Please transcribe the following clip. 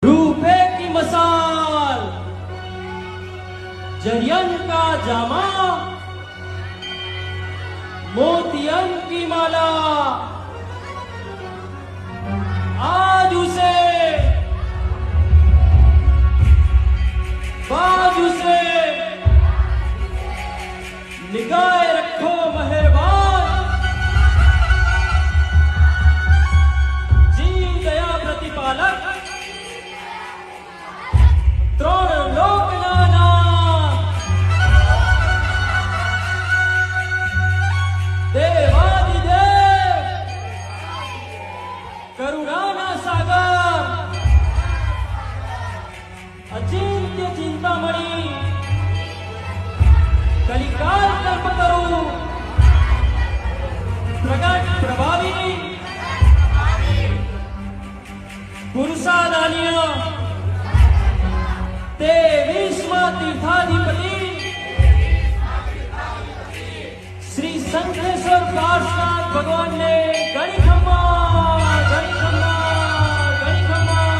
रूपे की मसाल, जरियन का जामा, मोतियन की माला, आज उसे बाजू से निगाह रखो मेहरबान, जीव दया प्रतिपालक, त्रोण लोकना नाम, देवादिदेव, करुणाना सागर, अचिंत्य चिंतामणि, कलिकाल कल्पतरु, प्रगट प्रभाविनी, पुरुषादानीय, 23वां तीर्थाधिपति श्री शंखेश्वर पार्श्वनाथ भगवान ने